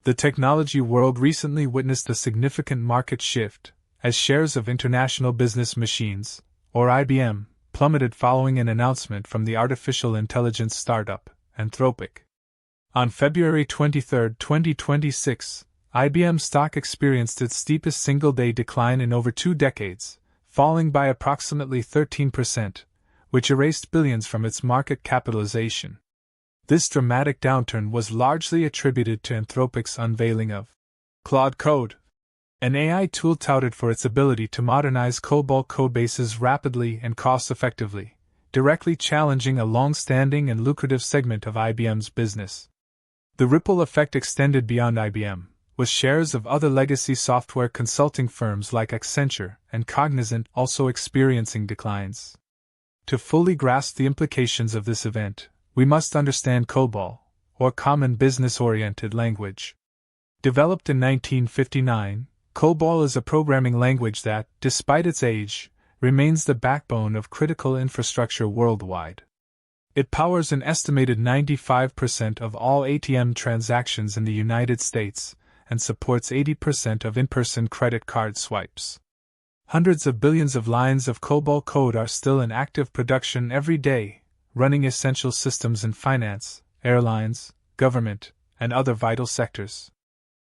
The technology world recently witnessed a significant market shift, as shares of International Business Machines, or IBM, plummeted following an announcement from the artificial intelligence startup, Anthropic. On February 23, 2026, IBM stock experienced its steepest single-day decline in over 2 decades, falling by approximately 13%, which erased billions from its market capitalization. This dramatic downturn was largely attributed to Anthropic's unveiling of Claude Code, an AI tool touted for its ability to modernize COBOL codebases rapidly and cost-effectively, directly challenging a long-standing and lucrative segment of IBM's business. The ripple effect extended beyond IBM, with shares of other legacy software consulting firms like Accenture and Cognizant also experiencing declines. To fully grasp the implications of this event, we must understand COBOL, or Common Business-Oriented Language. Developed in 1959, COBOL is a programming language that, despite its age, remains the backbone of critical infrastructure worldwide. It powers an estimated 95% of all ATM transactions in the United States and supports 80% of in-person credit card swipes. Hundreds of billions of lines of COBOL code are still in active production every day, running essential systems in finance, airlines, government, and other vital sectors.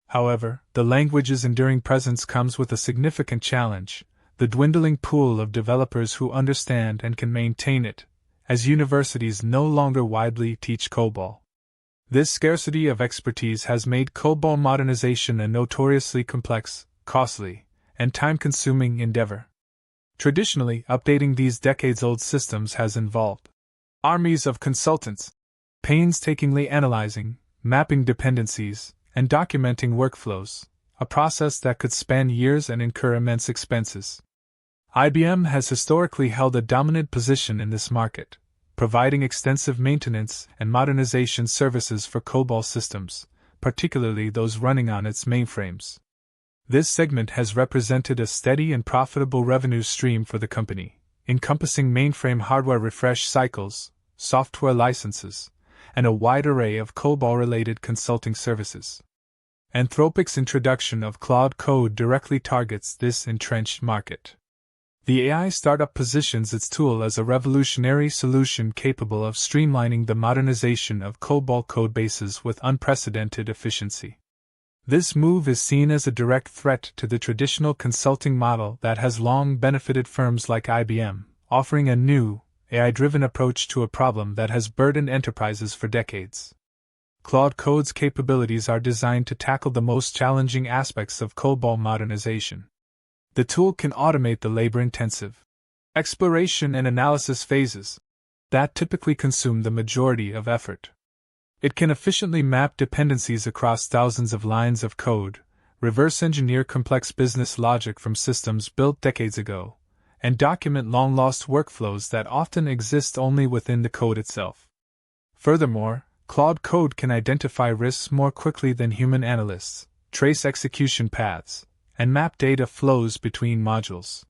However, the language's enduring presence comes with a significant challenge: the dwindling pool of developers who understand and can maintain it, as universities no longer widely teach COBOL. This scarcity of expertise has made COBOL modernization a notoriously complex, costly, and time-consuming endeavor. Traditionally, updating these decades-old systems has involved armies of consultants, painstakingly analyzing, mapping dependencies, and documenting workflows, a process that could span years and incur immense expenses. IBM has historically held a dominant position in this market, providing extensive maintenance and modernization services for COBOL systems, particularly those running on its mainframes. This segment has represented a steady and profitable revenue stream for the company, encompassing mainframe hardware refresh cycles, software licenses, and a wide array of COBOL-related consulting services. Anthropic's introduction of Claude Code directly targets this entrenched market. The AI startup positions its tool as a revolutionary solution capable of streamlining the modernization of COBOL codebases with unprecedented efficiency. This move is seen as a direct threat to the traditional consulting model that has long benefited firms like IBM, offering a new, AI-driven approach to a problem that has burdened enterprises for decades. Claude Code's capabilities are designed to tackle the most challenging aspects of COBOL modernization. The tool can automate the labor-intensive exploration and analysis phases that typically consume the majority of effort. It can efficiently map dependencies across thousands of lines of code, reverse-engineer complex business logic from systems built decades ago, and document long-lost workflows that often exist only within the code itself. Furthermore, Claude Code can identify risks more quickly than human analysts, trace execution paths, and map data flows between modules.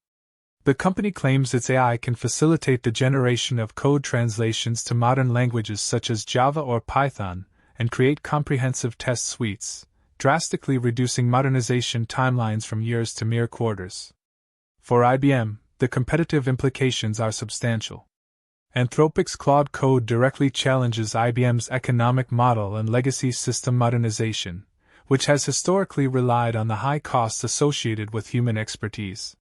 The company claims its AI can facilitate the generation of code translations to modern languages such as Java or Python, and create comprehensive test suites, drastically reducing modernization timelines from years to mere quarters. For IBM, the competitive implications are substantial. Anthropic's Claude Code directly challenges IBM's economic model and legacy system modernization, which has historically relied on the high costs associated with human expertise.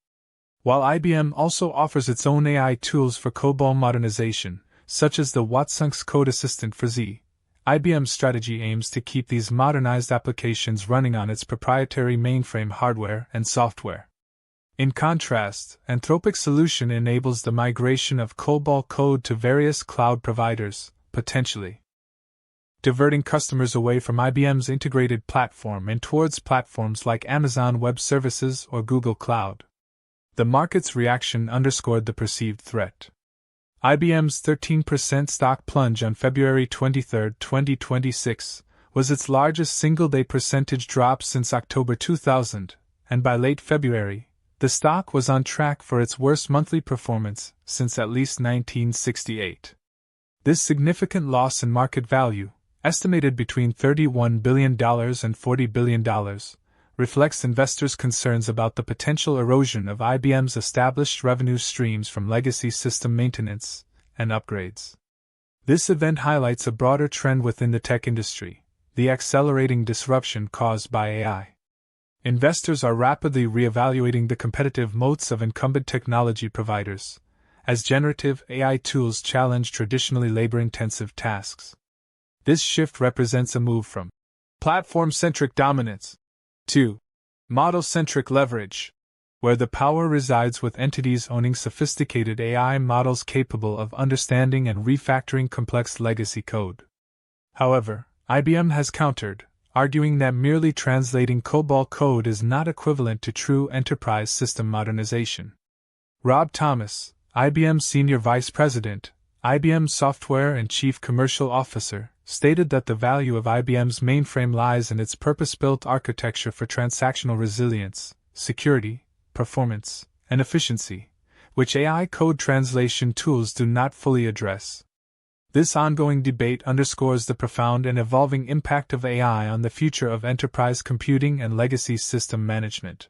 While IBM also offers its own AI tools for COBOL modernization, such as the Watsonx Code Assistant for Z, IBM's strategy aims to keep these modernized applications running on its proprietary mainframe hardware and software. In contrast, Anthropic's solution enables the migration of COBOL code to various cloud providers, potentially diverting customers away from IBM's integrated platform and towards platforms like Amazon Web Services or Google Cloud. The market's reaction underscored the perceived threat. IBM's 13% stock plunge on February 23, 2026, was its largest single-day percentage drop since October 2000, and by late February, the stock was on track for its worst monthly performance since at least 1968. This significant loss in market value, estimated between $31 billion and $40 billion, reflects investors' concerns about the potential erosion of IBM's established revenue streams from legacy system maintenance and upgrades. This event highlights a broader trend within the tech industry: the accelerating disruption caused by AI. Investors are rapidly reevaluating the competitive moats of incumbent technology providers, as generative AI tools challenge traditionally labor-intensive tasks. This shift represents a move from platform-centric dominance to model-centric leverage, where the power resides with entities owning sophisticated AI models capable of understanding and refactoring complex legacy code. However, IBM has countered, arguing that merely translating COBOL code is not equivalent to true enterprise system modernization. Rob Thomas, IBM Senior Vice President, IBM Software and Chief Commercial Officer, stated that the value of IBM's mainframe lies in its purpose-built architecture for transactional resilience, security, performance, and efficiency, which AI code translation tools do not fully address. This ongoing debate underscores the profound and evolving impact of AI on the future of enterprise computing and legacy system management.